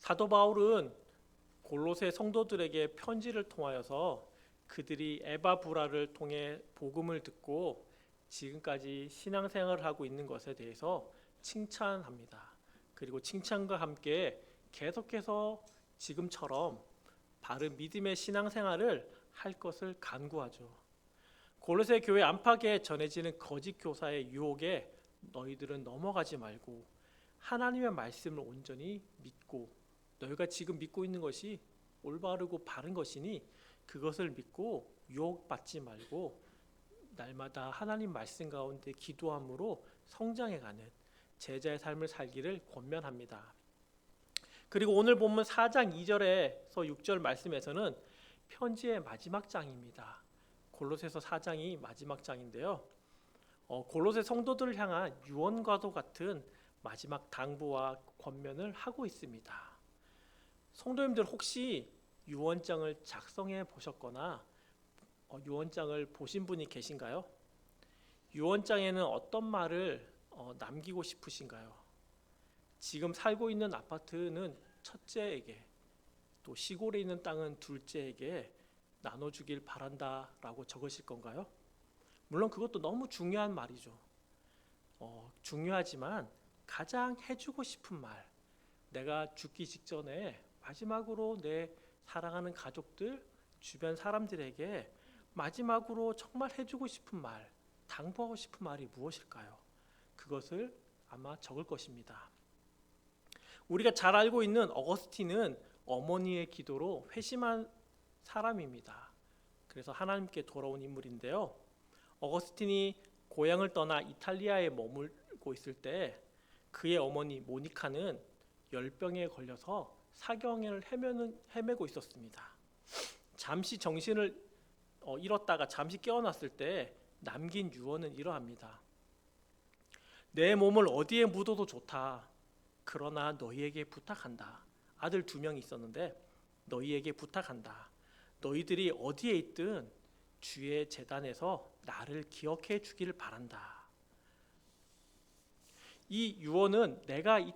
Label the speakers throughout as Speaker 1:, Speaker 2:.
Speaker 1: 사도 바울은 골로새 성도들에게 편지를 통하여서 그들이 에바브라를 통해 복음을 듣고 지금까지 신앙생활을 하고 있는 것에 대해서 칭찬합니다. 그리고 칭찬과 함께 계속해서 지금처럼 바른 믿음의 신앙생활을 할 것을 간구하죠. 골로새 교회 안팎에 전해지는 거짓 교사의 유혹에 너희들은 넘어가지 말고 하나님의 말씀을 온전히 믿고, 너희가 지금 믿고 있는 것이 올바르고 바른 것이니 그것을 믿고 유혹받지 말고 날마다 하나님 말씀 가운데 기도함으로 성장해가는 제자의 삶을 살기를 권면합니다. 그리고 오늘 본문 4장 2절에서 6절 말씀에서는 편지의 마지막 장입니다. 골로새서 4장이 마지막 장인데요. 골로새 성도들을 향한 유언과도 같은 마지막 당부와 권면을 하고 있습니다. 성도님들 혹시 유언장을 작성해 보셨거나 유언장을 보신 분이 계신가요? 유언장에는 어떤 말을 남기고 싶으신가요? 지금 살고 있는 아파트는 첫째에게, 또 시골에 있는 땅은 둘째에게 나눠주길 바란다라고 적으실 건가요? 물론 그것도 너무 중요한 말이죠. 중요하지만 가장 해주고 싶은 말, 내가 죽기 직전에 마지막으로 내 사랑하는 가족들, 주변 사람들에게 마지막으로 정말 해주고 싶은 말, 당부하고 싶은 말이 무엇일까요? 그것을 아마 적을 것입니다. 우리가 잘 알고 있는 어거스틴은 어머니의 기도로 회심한 사람입니다. 그래서 하나님께 돌아온 인물인데요. 어거스틴이 고향을 떠나 이탈리아에 머물고 있을 때 그의 어머니 모니카는 열병에 걸려서 사경을 헤매고 있었습니다. 잠시 정신을 잃었다가 잠시 깨어났을 때 남긴 유언은 이러합니다. 내 몸을 어디에 묻어도 좋다. 그러나 너희에게 부탁한다. 아들 2명이 있었는데 너희에게 부탁한다. 너희들이 어디에 있든 주의 제단에서 나를 기억해 주기를 바란다. 이 유언은 내가 이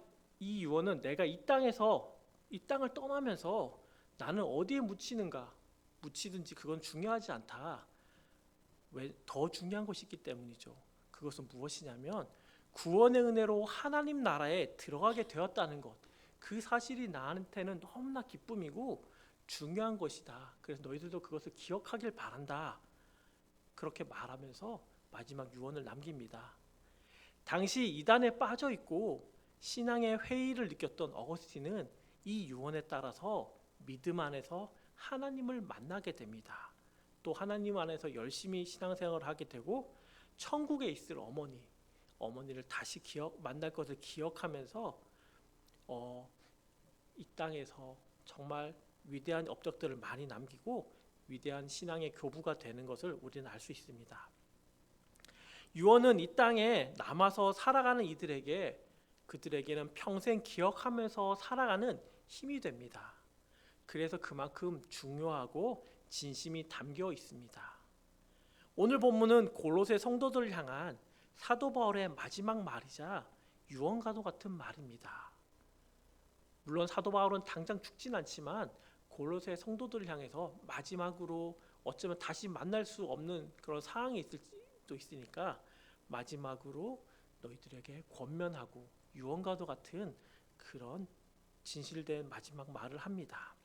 Speaker 1: 땅에서 이 땅을 떠나면서 나는 어디에 묻히든지 그건 중요하지 않다. 왜 더 중요한 것이 있기 때문이죠. 그것은 무엇이냐면 구원의 은혜로 하나님 나라에 들어가게 되었다는 것. 그 사실이 나한테는 너무나 기쁨이고 중요한 것이다. 그래서 너희들도 그것을 기억하길 바란다. 그렇게 말하면서 마지막 유언을 남깁니다. 당시 이단에 빠져 있고 신앙의 회의를 느꼈던 어거스틴은 이 유언에 따라서 믿음 안에서 하나님을 만나게 됩니다. 또 하나님 안에서 열심히 신앙생활을 하게 되고 천국에 있을 어머니를 다시 만날 것을 기억하면서 이 땅에서 정말 위대한 업적들을 많이 남기고 위대한 신앙의 교부가 되는 것을 우리는 알 수 있습니다. 유언은 이 땅에 남아서 살아가는 그들에게는 평생 기억하면서 살아가는 힘이 됩니다. 그래서 그만큼 중요하고 진심이 담겨 있습니다. 오늘 본문은 골로새 성도들을 향한 사도 바울의 마지막 말이자 유언과도 같은 말입니다. 물론 사도 바울은 당장 죽진 않지만 골로새 성도들을 향해서 마지막으로 어쩌면 다시 만날 수 없는 그런 상황이 있을 수도 있으니까 마지막으로 너희들에게 권면하고 유언과도 같은 그런 진실된 마지막 말을 합니다.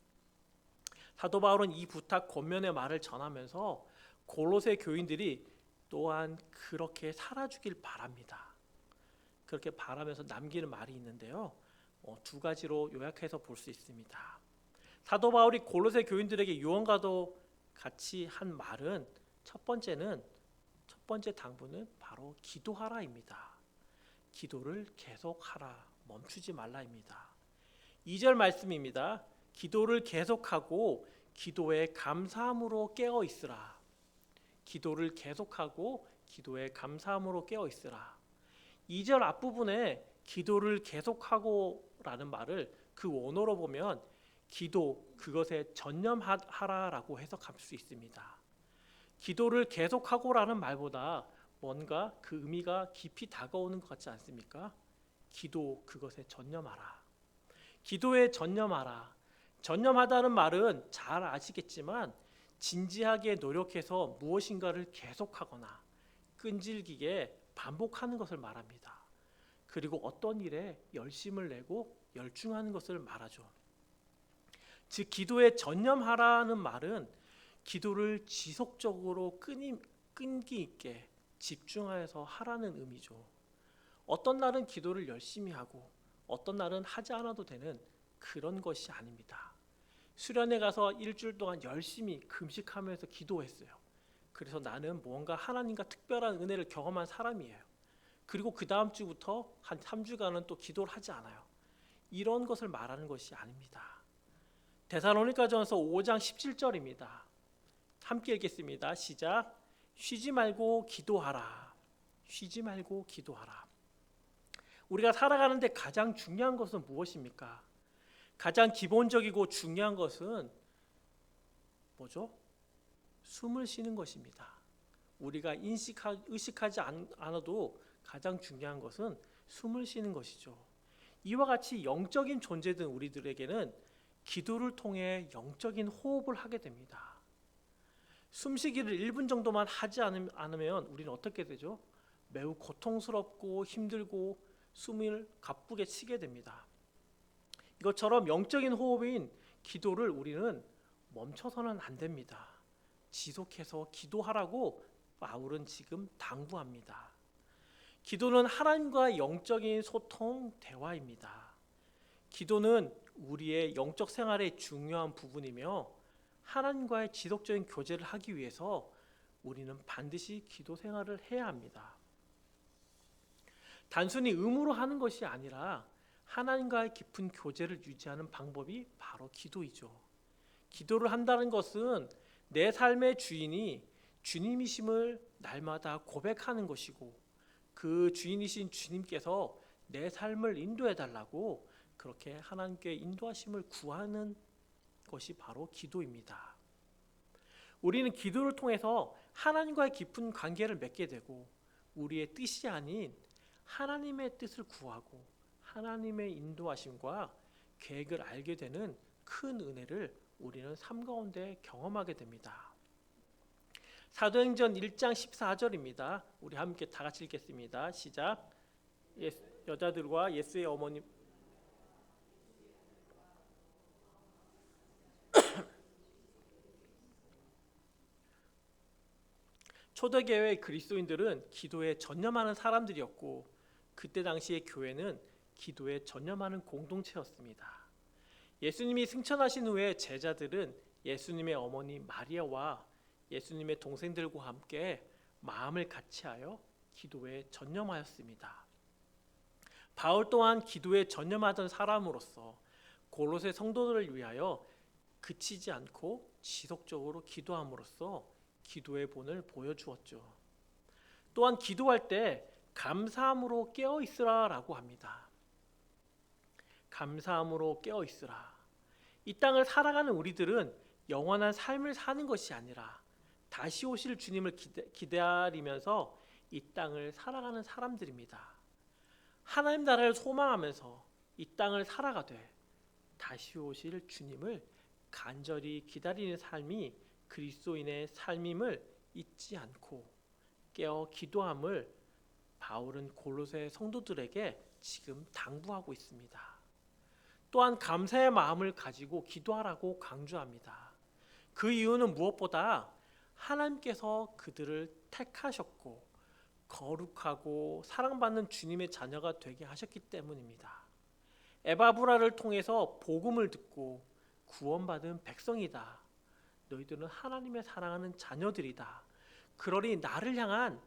Speaker 1: 사도 바울은 이 부탁 권면의 말을 전하면서 골로새 교인들이 또한 그렇게 살아주길 바랍니다. 그렇게 바라면서 남기는 말이 있는데요. 2가지로 요약해서 볼 수 있습니다. 사도 바울이 골로새 교인들에게 유언과도 같이 한 말은 첫 번째 당부는 바로 기도하라입니다. 기도를 계속하라, 멈추지 말라입니다. 2절 말씀입니다. 기도를 계속하고 기도에 감사함으로 깨어 있으라. 기도를 계속하고 기도에 감사함으로 깨어 있으라. 2절 앞부분에 기도를 계속하고라는 말을 그 원어로 보면 기도, 그것에 전념하라라고 해석할 수 있습니다. 기도를 계속하고라는 말보다 뭔가 그 의미가 깊이 다가오는 것 같지 않습니까? 기도, 그것에 전념하라. 기도에 전념하라. 전념하다는 말은 잘 아시겠지만 진지하게 노력해서 무엇인가를 계속하거나 끈질기게 반복하는 것을 말합니다. 그리고 어떤 일에 열심을 내고 열중하는 것을 말하죠. 즉 기도에 전념하라는 말은 기도를 지속적으로 끈기 있게 집중하여서 하라는 의미죠. 어떤 날은 기도를 열심히 하고 어떤 날은 하지 않아도 되는 그런 것이 아닙니다. 수련회 가서 일주일 동안 열심히 금식하면서 기도했어요. 그래서 나는 무언가 하나님과 특별한 은혜를 경험한 사람이에요. 그리고 그 다음 주부터 한 3주간은 또 기도를 하지 않아요. 이런 것을 말하는 것이 아닙니다. 데살로니가전서 5장 17절입니다. 함께 읽겠습니다. 시작. 쉬지 말고 기도하라. 쉬지 말고 기도하라. 우리가 살아가는데 가장 중요한 것은 무엇입니까? 가장 기본적이고 중요한 것은 뭐죠? 숨을 쉬는 것입니다. 우리가 의식하지 않아도 가장 중요한 것은 숨을 쉬는 것이죠. 이와 같이 영적인 존재된 우리들에게는 기도를 통해 영적인 호흡을 하게 됩니다. 숨쉬기를 1분 정도만 하지 않으면 우리는 어떻게 되죠? 매우 고통스럽고 힘들고 숨을 가쁘게 치게 됩니다. 이것처럼 영적인 호흡인 기도를 우리는 멈춰서는 안 됩니다. 지속해서 기도하라고 바울은 지금 당부합니다. 기도는 하나님과 영적인 소통, 대화입니다. 기도는 우리의 영적 생활의 중요한 부분이며 하나님과의 지속적인 교제를 하기 위해서 우리는 반드시 기도 생활을 해야 합니다. 단순히 의무로 하는 것이 아니라 하나님과의 깊은 교제를 유지하는 방법이 바로 기도이죠. 기도를 한다는 것은 내 삶의 주인이 주님이심을 날마다 고백하는 것이고 그 주인이신 주님께서 내 삶을 인도해 달라고 그렇게 하나님께 인도하심을 구하는 것이 바로 기도입니다. 우리는 기도를 통해서 하나님과의 깊은 관계를 맺게 되고 우리의 뜻이 아닌 하나님의 뜻을 구하고 하나님의 인도하심과 계획을 알게 되는 큰 은혜를 우리는 삶 가운데 경험하게 됩니다. 사도행전 1장 14절입니다. 우리 함께 다 같이 읽겠습니다. 시작. 여자들과 예수의 어머니 초대교회의 그리스도인들은 기도에 전념하는 사람들이었고 그때 당시의 교회는 기도에 전념하는 공동체였습니다. 예수님이 승천하신 후에 제자들은 예수님의 어머니 마리아와 예수님의 동생들과 함께 마음을 같이하여 기도에 전념하였습니다. 바울 또한 기도에 전념하던 사람으로서 골로새 성도들을 위하여 그치지 않고 지속적으로 기도함으로써 기도의 본을 보여주었죠. 또한 기도할 때 감사함으로 깨어 있으라라고 합니다. 감사함으로 깨어 있으라. 이 땅을 살아가는 우리들은 영원한 삶을 사는 것이 아니라 다시 오실 주님을 기다리면서 이 땅을 살아가는 사람들입니다. 하나님 나라를 소망하면서 이 땅을 살아가되 다시 오실 주님을 간절히 기다리는 삶이 그리스도인의 삶임을 잊지 않고 깨어 기도함을 바울은 골로새 성도들에게 지금 당부하고 있습니다. 또한 감사의 마음을 가지고 기도하라고 강조합니다. 그 이유는 무엇보다 하나님께서 그들을 택하셨고 거룩하고 사랑받는 주님의 자녀가 되게 하셨기 때문입니다. 에바브라를 통해서 복음을 듣고 구원받은 백성이다. 너희들은 하나님의 사랑하는 자녀들이다. 그러니 나를 향한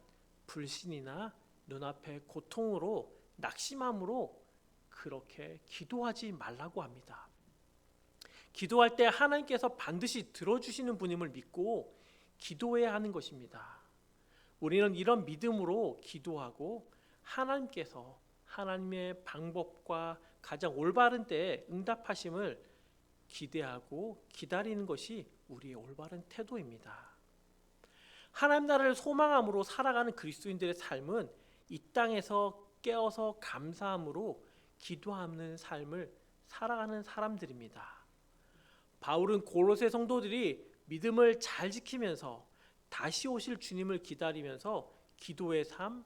Speaker 1: 불신이나 눈앞의 고통으로 낙심함으로 그렇게 기도하지 말라고 합니다. 기도할 때 하나님께서 반드시 들어주시는 분임을 믿고 기도해야 하는 것입니다. 우리는 이런 믿음으로 기도하고 하나님께서 하나님의 방법과 가장 올바른 때에 응답하심을 기대하고 기다리는 것이 우리의 올바른 태도입니다. 하나님 나라를 소망함으로 살아가는 그리스도인들의 삶은 이 땅에서 깨어서 감사함으로 기도하는 삶을 살아가는 사람들입니다. 바울은 골로새 성도들이 믿음을 잘 지키면서 다시 오실 주님을 기다리면서 기도의 삶,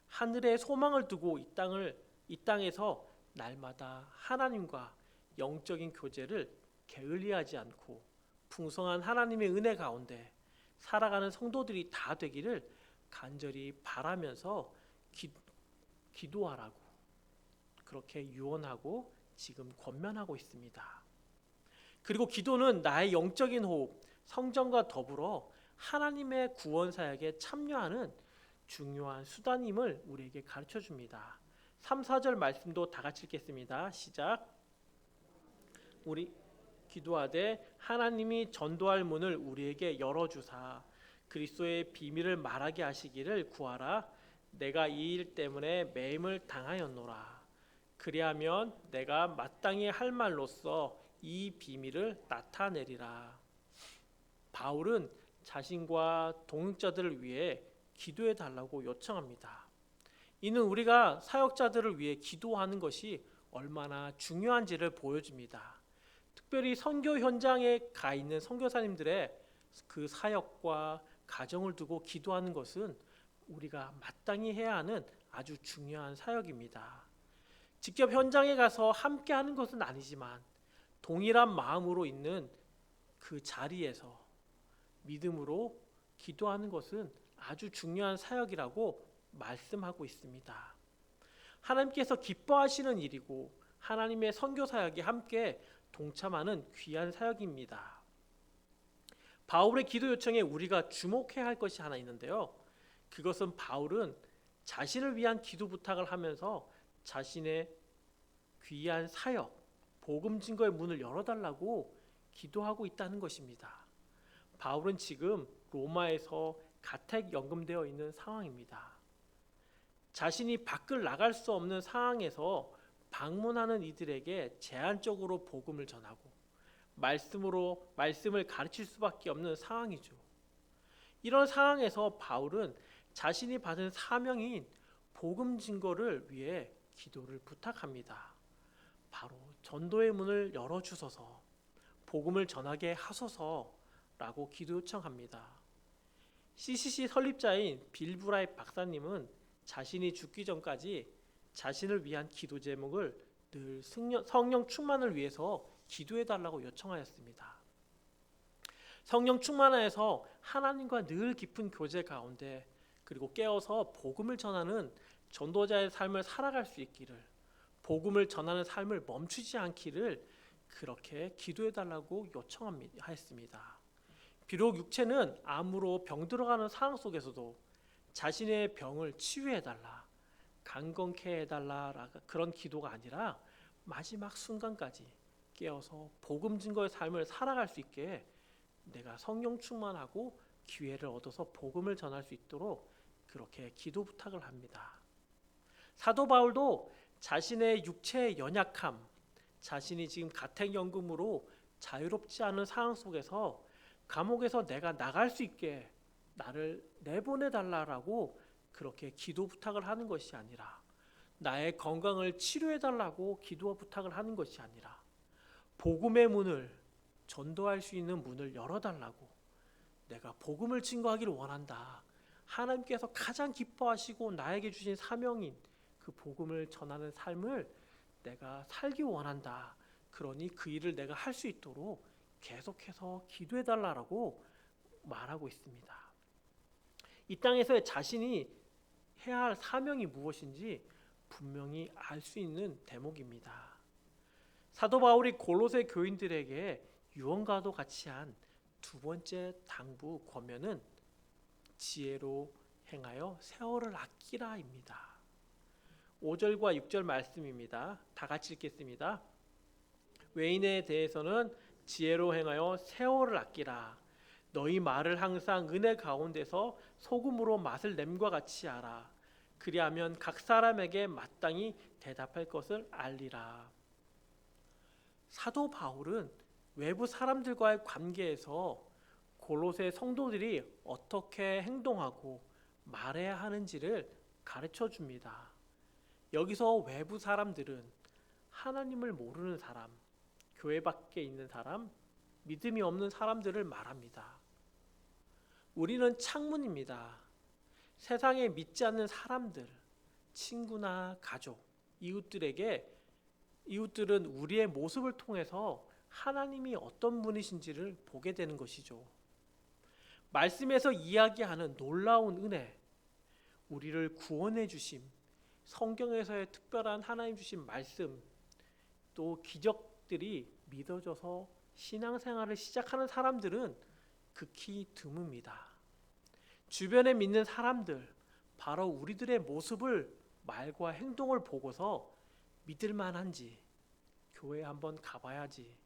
Speaker 1: 하늘의 소망을 두고 이 땅에서 날마다 하나님과 영적인 교제를 게을리하지 않고 풍성한 하나님의 은혜 가운데 살아가는 성도들이 다 되기를 간절히 바라면서 기도하라고 그렇게 유언하고 지금 권면하고 있습니다. 그리고 기도는 나의 영적인 호흡, 성전과 더불어 하나님의 구원 사역에 참여하는 중요한 수단임을 우리에게 가르쳐 줍니다. 3, 4절 말씀도 다 같이 읽겠습니다. 시작. 우리 기도하되 하나님이 전도할 문을 우리에게 열어주사 그리스도의 비밀을 말하게 하시기를 구하라. 내가 이 일 때문에 매임을 당하였노라. 그리하면 내가 마땅히 할 말로써 이 비밀을 나타내리라. 바울은 자신과 동역자들을 위해 기도해 달라고 요청합니다. 이는 우리가 사역자들을 위해 기도하는 것이 얼마나 중요한지를 보여줍니다. 특별히 선교 현장에 가 있는 선교사님들의 그 사역과 가정을 두고 기도하는 것은 우리가 마땅히 해야 하는 아주 중요한 사역입니다. 직접 현장에 가서 함께 하는 것은 아니지만 동일한 마음으로 있는 그 자리에서 믿음으로 기도하는 것은 아주 중요한 사역이라고 말씀하고 있습니다. 하나님께서 기뻐하시는 일이고 하나님의 선교 사역에 함께 동참하는 귀한 사역입니다. 바울의 기도 요청에 우리가 주목해야 할 것이 하나 있는데요. 그것은 바울은 자신을 위한 기도 부탁을 하면서 자신의 귀한 사역, 복음 증거의 문을 열어달라고 기도하고 있다는 것입니다. 바울은 지금 로마에서 가택 연금되어 있는 상황입니다. 자신이 밖을 나갈 수 없는 상황에서 방문하는 이들에게 제한적으로 복음을 전하고 말씀을 가르칠 수밖에 없는 상황이죠. 이런 상황에서 바울은 자신이 받은 사명인 복음 증거를 위해 기도를 부탁합니다. 바로 전도의 문을 열어주소서, 복음을 전하게 하소서라고 기도 요청합니다. CCC 설립자인 빌 브라이트 박사님은 자신이 죽기 전까지 자신을 위한 기도 제목을 늘 성령 충만을 위해서 기도해달라고 요청하였습니다. 성령 충만하여서 하나님과 늘 깊은 교제 가운데 그리고 깨어서 복음을 전하는 전도자의 삶을 살아갈 수 있기를, 복음을 전하는 삶을 멈추지 않기를 그렇게 기도해달라고 요청하였습니다. 비록 육체는 암으로 병들어가는 상황 속에서도 자신의 병을 치유해달라, 강건케 해달라 그런 기도가 아니라 마지막 순간까지 깨어서 복음 증거의 삶을 살아갈 수 있게 내가 성령 충만하고 기회를 얻어서 복음을 전할 수 있도록 그렇게 기도 부탁을 합니다. 사도 바울도 자신의 육체의 연약함, 자신이 지금 가택연금으로 자유롭지 않은 상황 속에서 감옥에서 내가 나갈 수 있게 나를 내보내달라고 그렇게 기도 부탁을 하는 것이 아니라, 나의 건강을 치료해달라고 기도 부탁을 하는 것이 아니라 복음의 문을, 전도할 수 있는 문을 열어달라고, 내가 복음을 증거하기를 원한다, 하나님께서 가장 기뻐하시고 나에게 주신 사명인 그 복음을 전하는 삶을 내가 살기 원한다, 그러니 그 일을 내가 할 수 있도록 계속해서 기도해달라고 말하고 있습니다. 이 땅에서 자신이 해야 할 사명이 무엇인지 분명히 알 수 있는 대목입니다. 사도 바울이 골로새 교인들에게 유언과도 같이 한 두 번째 당부 권면은 지혜로 행하여 세월을 아끼라입니다. 5절과 6절 말씀입니다. 다 같이 읽겠습니다. 외인에 대해서는 지혜로 행하여 세월을 아끼라. 너희 말을 항상 은혜 가운데서 소금으로 맛을 냄과 같이 하라. 그리하면 각 사람에게 마땅히 대답할 것을 알리라. 사도 바울은 외부 사람들과의 관계에서 골로새 성도들이 어떻게 행동하고 말해야 하는지를 가르쳐 줍니다. 여기서 외부 사람들은 하나님을 모르는 사람, 교회 밖에 있는 사람, 믿음이 없는 사람들을 말합니다. 우리는 창문입니다. 세상에 믿지 않는 사람들, 친구나 가족, 이웃들은 우리의 모습을 통해서 하나님이 어떤 분이신지를 보게 되는 것이죠. 말씀에서 이야기하는 놀라운 은혜, 우리를 구원해 주심, 성경에서의 특별한 하나님 주신 말씀, 또 기적들이 믿어져서 신앙생활을 시작하는 사람들은 극히 드뭅니다. 주변에 믿는 사람들, 바로 우리들의 모습을, 말과 행동을 보고서 믿을 만한지, 교회에 한번 가봐야지,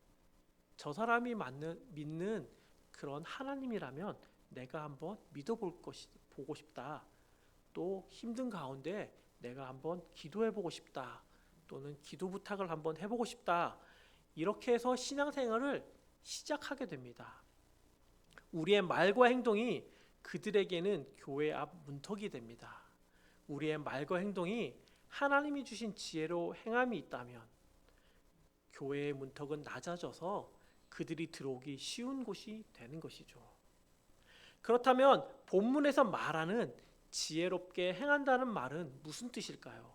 Speaker 1: 저 사람이 믿는 그런 하나님이라면 내가 한번 보고 싶다, 또 힘든 가운데 내가 한번 기도해보고 싶다, 또는 기도 부탁을 한번 해보고 싶다, 이렇게 해서 신앙생활을 시작하게 됩니다. 우리의 말과 행동이 그들에게는 교회 앞 문턱이 됩니다. 우리의 말과 행동이 하나님이 주신 지혜로 행함이 있다면 교회의 문턱은 낮아져서 그들이 들어오기 쉬운 곳이 되는 것이죠. 그렇다면 본문에서 말하는 지혜롭게 행한다는 말은 무슨 뜻일까요?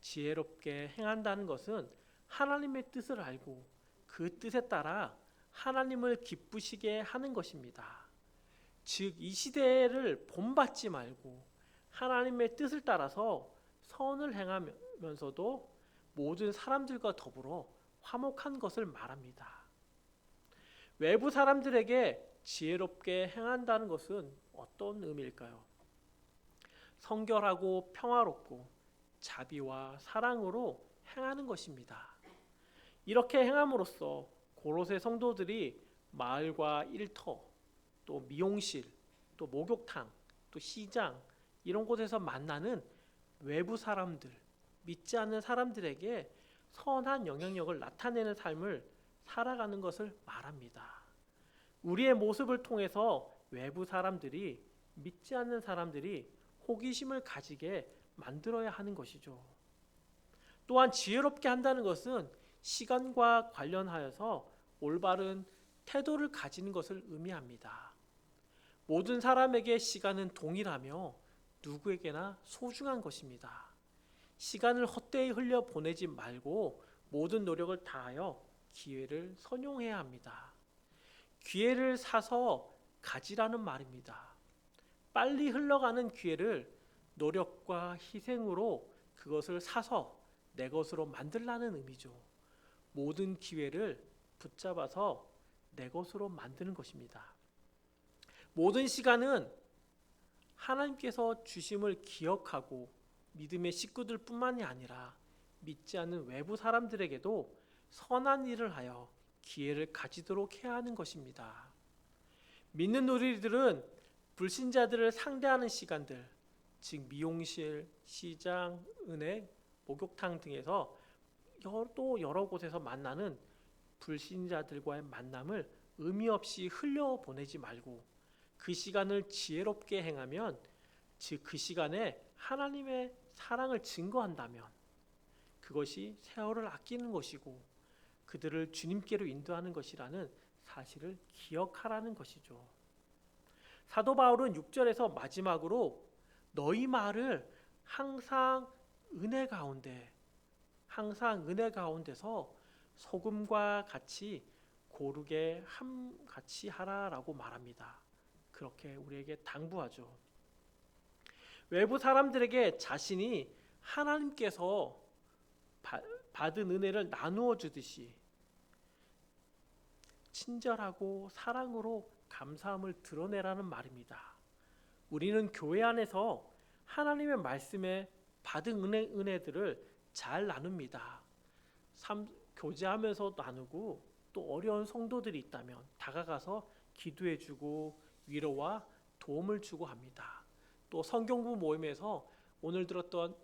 Speaker 1: 지혜롭게 행한다는 것은 하나님의 뜻을 알고 그 뜻에 따라 하나님을 기쁘시게 하는 것입니다. 즉, 이 시대를 본받지 말고 하나님의 뜻을 따라서 선을 행하면서도 모든 사람들과 더불어 화목한 것을 말합니다. 외부 사람들에게 지혜롭게 행한다는 것은 어떤 의미일까요? 성결하고 평화롭고 자비와 사랑으로 행하는 것입니다. 이렇게 행함으로써 고로새 성도들이 마을과 일터, 또 미용실, 또 목욕탕, 또 시장, 이런 곳에서 만나는 외부 사람들, 믿지 않는 사람들에게 선한 영향력을 나타내는 삶을 살아가는 것을 말합니다. 우리의 모습을 통해서 외부 사람들이, 믿지 않는 사람들이 호기심을 가지게 만들어야 하는 것이죠. 또한 지혜롭게 한다는 것은 시간과 관련하여서 올바른 태도를 가지는 것을 의미합니다. 모든 사람에게 시간은 동일하며 누구에게나 소중한 것입니다. 시간을 헛되이 흘려 보내지 말고 모든 노력을 다하여 기회를 선용해야 합니다. 기회를 사서 가지라는 말입니다. 빨리 흘러가는 기회를 노력과 희생으로 그것을 사서 내 것으로 만들라는 의미죠. 모든 기회를 붙잡아서 내 것으로 만드는 것입니다. 모든 시간은 하나님께서 주심을 기억하고 믿음의 식구들 뿐만이 아니라 믿지 않는 외부 사람들에게도 선한 일을 하여 기회를 가지도록 해야 하는 것입니다. 믿는 우리들은 불신자들을 상대하는 시간들, 즉 미용실, 시장, 은행, 목욕탕 등에서 또 여러 곳에서 만나는 불신자들과의 만남을 의미 없이 흘려보내지 말고 그 시간을 지혜롭게 행하면, 즉 그 시간에 하나님의 사랑을 증거한다면 그것이 세월을 아끼는 것이고 그들을 주님께로 인도하는 것이라는 사실을 기억하라는 것이죠. 사도 바울은 6절에서 마지막으로 너희 말을 항상 은혜 가운데서 소금과 같이 고르게 같이 하라라고 말합니다. 그렇게 우리에게 당부하죠. 외부 사람들에게 자신이 하나님께서 받은 은혜를 나누어 주듯이 친절하고 사랑으로 감사함을 드러내라는 말입니다. 우리는 교회 안에서 하나님의 말씀에 받은 은혜들을 잘 나눕니다. 교제하면서 나누고, 또 어려운 성도들이 있다면 다가가서 기도해주고 위로와 도움을 주고 합니다. 또 성경부 모임에서 오늘 들었던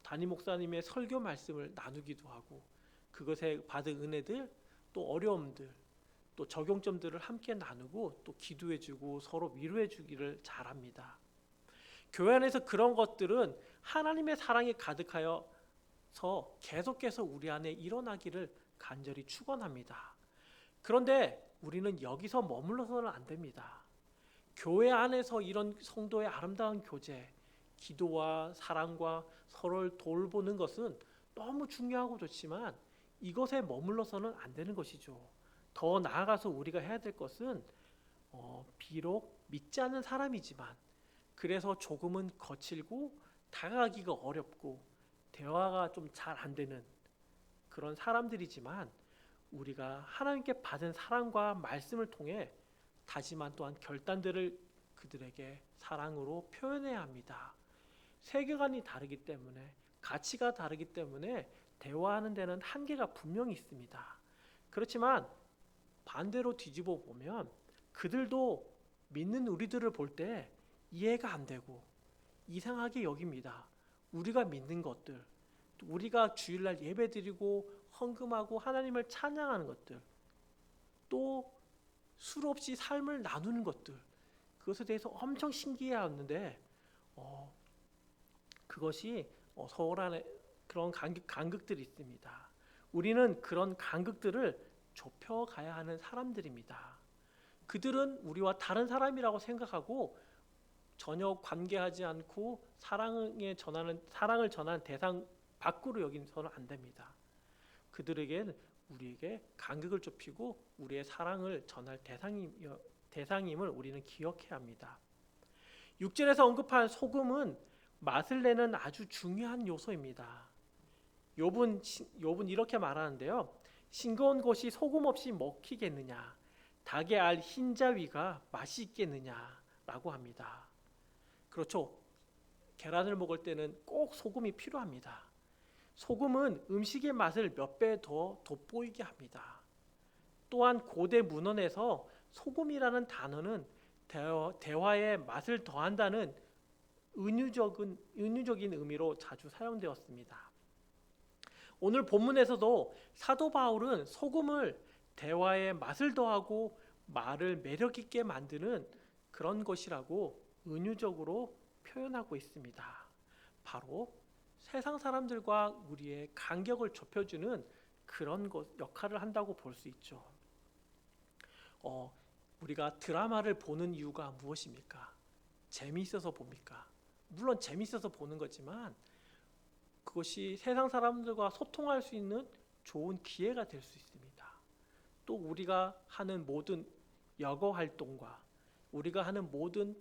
Speaker 1: 담임 목사님의 설교 말씀을 나누기도 하고 그것에 받은 은혜들, 또 어려움들, 또 적용점들을 함께 나누고 또 기도해주고 서로 위로해주기를 잘합니다. 교회 안에서 그런 것들은 하나님의 사랑이 가득하여 계속해서 우리 안에 일어나기를 간절히 축원합니다. 그런데 우리는 여기서 머물러서는 안 됩니다. 교회 안에서 이런 성도의 아름다운 교제, 기도와 사랑과 서로를 돌보는 것은 너무 중요하고 좋지만 이것에 머물러서는 안 되는 것이죠. 더 나아가서 우리가 해야 될 것은 비록 믿지 않는 사람이지만 그래서 조금은 거칠고 다가가기가 어렵고 대화가 좀 잘 안 되는 그런 사람들이지만 우리가 하나님께 받은 사랑과 말씀을 통해 다짐한 또한 결단들을 그들에게 사랑으로 표현해야 합니다. 세계관이 다르기 때문에 가치가 다르기 때문에 대화하는 데는 한계가 분명히 있습니다. 그렇지만 반대로 뒤집어 보면 그들도 믿는 우리들을 볼 때 이해가 안 되고 이상하게 여깁니다. 우리가 믿는 것들, 우리가 주일날 예배드리고 헌금하고 하나님을 찬양하는 것들, 또 수없이 삶을 나누는 것들, 그것에 대해서 엄청 신기해하는데 그것이 서울 안에 그런 간극들이 있습니다. 우리는 그런 간극들을 좁혀가야 하는 사람들입니다. 그들은 우리와 다른 사람이라고 생각하고 전혀 관계하지 않고 사랑을 전하는 대상 밖으로 여기서는 안 됩니다. 그들에게는 우리에게 간극을 좁히고 우리의 사랑을 전할 대상임을 우리는 기억해야 합니다. 6절에서 언급한 소금은 맛을 내는 아주 중요한 요소입니다. 욥은 이렇게 말하는데요. 싱거운 것이 소금 없이 먹히겠느냐? 닭의 알 흰자위가 맛이 있겠느냐라고 합니다. 그렇죠. 계란을 먹을 때는 꼭 소금이 필요합니다. 소금은 음식의 맛을 몇 배 더 돋보이게 합니다. 또한 고대 문헌에서 소금이라는 단어는 대화의 맛을 더한다는 은유적인 의미로 자주 사용되었습니다. 오늘 본문에서도 사도 바울은 소금을 대화의 맛을 더하고 말을 매력 있게 만드는 그런 것이라고 은유적으로 표현하고 있습니다. 바로 세상 사람들과 우리의 간격을 좁혀주는 그런 역할을 한다고 볼 수 있죠. 우리가 드라마를 보는 이유가 무엇입니까? 재미있어서 봅니까? 물론 재미있어서 보는 거지만 그것이 세상 사람들과 소통할 수 있는 좋은 기회가 될 수 있습니다. 또 우리가 하는 모든 여가 활동과 우리가 하는 모든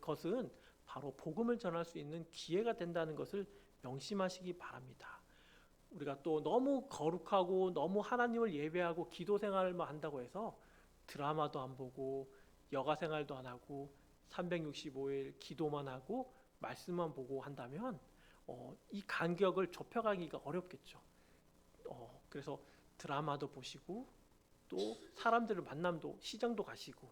Speaker 1: 것은 바로 복음을 전할 수 있는 기회가 된다는 것을 명심하시기 바랍니다. 우리가 또 너무 거룩하고 너무 하나님을 예배하고 기도 생활만 한다고 해서 드라마도 안 보고 여가 생활도 안 하고 365일 기도만 하고 말씀만 보고 한다면 이 간격을 좁혀가기가 어렵겠죠. 그래서 드라마도 보시고 또 사람들을 만남도 시장도 가시고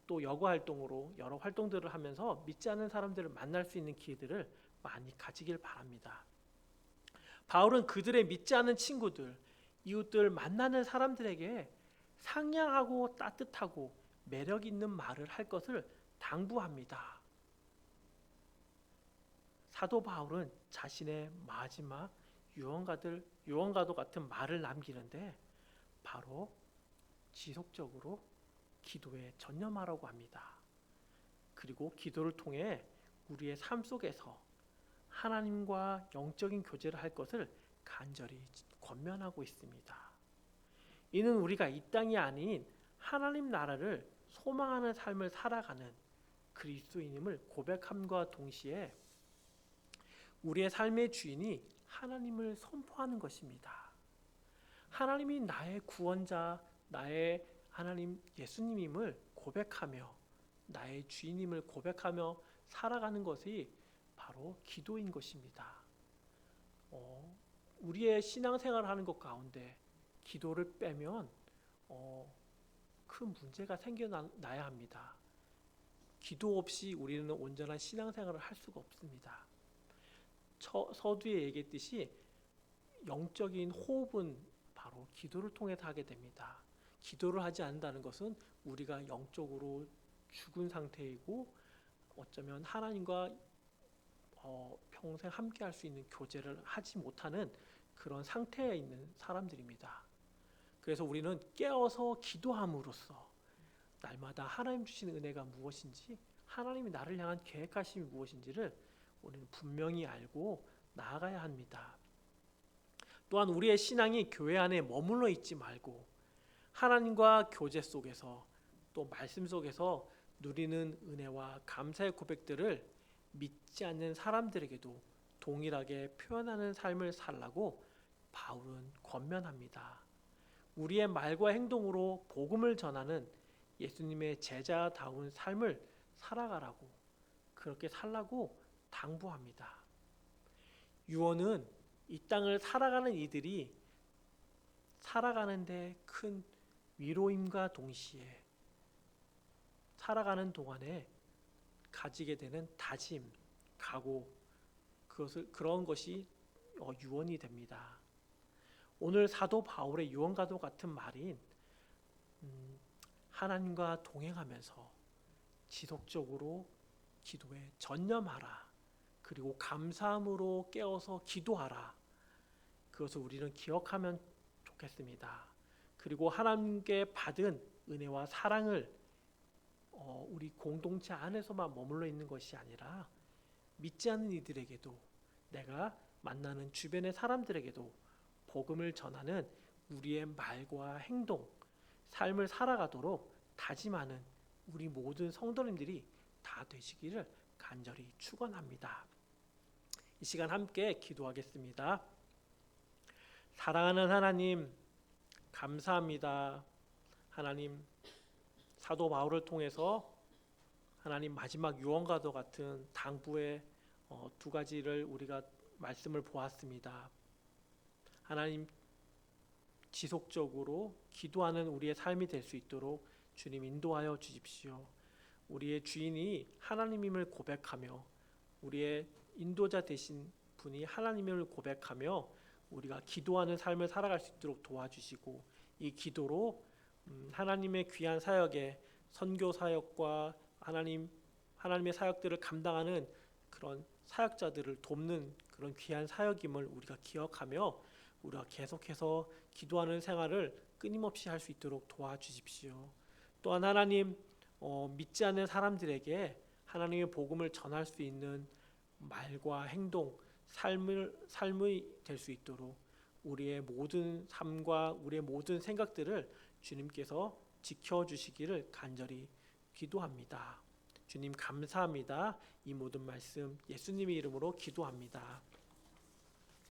Speaker 1: 또 여가 활동으로 여러 활동들을 하면서 믿지 않는 사람들을 만날 수 있는 기회들을 많이 가지길 바랍니다. 바울은 그들의 믿지 않는 친구들, 이웃들 만나는 사람들에게 상냥하고 따뜻하고 매력 있는 말을 할 것을 당부합니다. 사도 바울은 자신의 마지막 유언과도 같은 말을 남기는데 바로 지속적으로 기도에 전념하라고 합니다. 그리고 기도를 통해 우리의 삶 속에서 하나님과 영적인 교제를 할 것을 간절히 권면하고 있습니다. 이는 우리가 이 땅이 아닌 하나님 나라를 소망하는 삶을 살아가는 그리스도인임을 고백함과 동시에 우리의 삶의 주인이 하나님을 선포하는 것입니다. 하나님이 나의 구원자, 나의 하나님 예수님임을 고백하며 나의 주인임을 고백하며 살아가는 것이 바로 기도인 것입니다. 우리의 신앙생활을 하는 것 가운데 기도를 빼면 큰 문제가 생겨나야 합니다. 기도 없이 우리는 온전한 신앙생활을 할 수가 없습니다. 서두에 얘기했듯이 영적인 호흡은 바로 기도를 통해서 하게 됩니다. 기도를 하지 않는다는 것은 우리가 영적으로 죽은 상태이고 어쩌면 하나님과 평생 함께 할 수 있는 교제를 하지 못하는 그런 상태에 있는 사람들입니다. 그래서 우리는 깨어서 기도함으로써 날마다 하나님 주시는 은혜가 무엇인지, 하나님이 나를 향한 계획하심이 무엇인지를 우리는 분명히 알고 나아가야 합니다. 또한 우리의 신앙이 교회 안에 머물러 있지 말고 하나님과 교제 속에서 또 말씀 속에서 누리는 은혜와 감사의 고백들을 믿지 않는 사람들에게도 동일하게 표현하는 삶을 살라고 바울은 권면합니다. 우리의 말과 행동으로 복음을 전하는 예수님의 제자다운 삶을 살아가라고, 그렇게 살라고 당부합니다. 유언은 이 땅을 살아가는 이들이 살아가는데 큰 위로임과 동시에 살아가는 동안에 가지게 되는 다짐, 각오, 그런 것이 유언이 됩니다. 오늘 사도 바울의 유언과도 같은 말인 하나님과 동행하면서 지속적으로 기도에 전념하라. 그리고 감사함으로 깨어서 기도하라. 그것을 우리는 기억하면 좋겠습니다. 그리고 하나님께 받은 은혜와 사랑을 우리 공동체 안에서만 머물러 있는 것이 아니라 믿지 않는 이들에게도, 내가 만나는 주변의 사람들에게도 복음을 전하는 우리의 말과 행동, 삶을 살아가도록 다짐하는 우리 모든 성도님들이 다 되시기를 간절히 축원합니다. 이 시간 함께 기도하겠습니다. 사랑하는 하나님, 감사합니다. 하나님, 사도 바울을 통해서 하나님 마지막 유언과도 같은 당부의 두 가지를 우리가 말씀을 보았습니다. 하나님, 지속적으로 기도하는 우리의 삶이 될 수 있도록 주님 인도하여 주십시오. 우리의 주인이 하나님임을 고백하며, 우리의 인도자 되신 분이 하나님임을 고백하며 우리가 기도하는 삶을 살아갈 수 있도록 도와주시고, 이 기도로 하나님의 귀한 사역에 선교 사역과 하나님의 사역들을 감당하는 그런 사역자들을 돕는 그런 귀한 사역임을 우리가 기억하며 우리가 계속해서 기도하는 생활을 끊임없이 할 수 있도록 도와주십시오. 또한 하나님, 믿지 않는 사람들에게 하나님의 복음을 전할 수 있는 말과 행동, 삶이 될 수 있도록 우리의 모든 삶과 우리의 모든 생각들을 주님께서 지켜주시기를 간절히 기도합니다. 주님 감사합니다. 이 모든 말씀 예수님의 이름으로 기도합니다.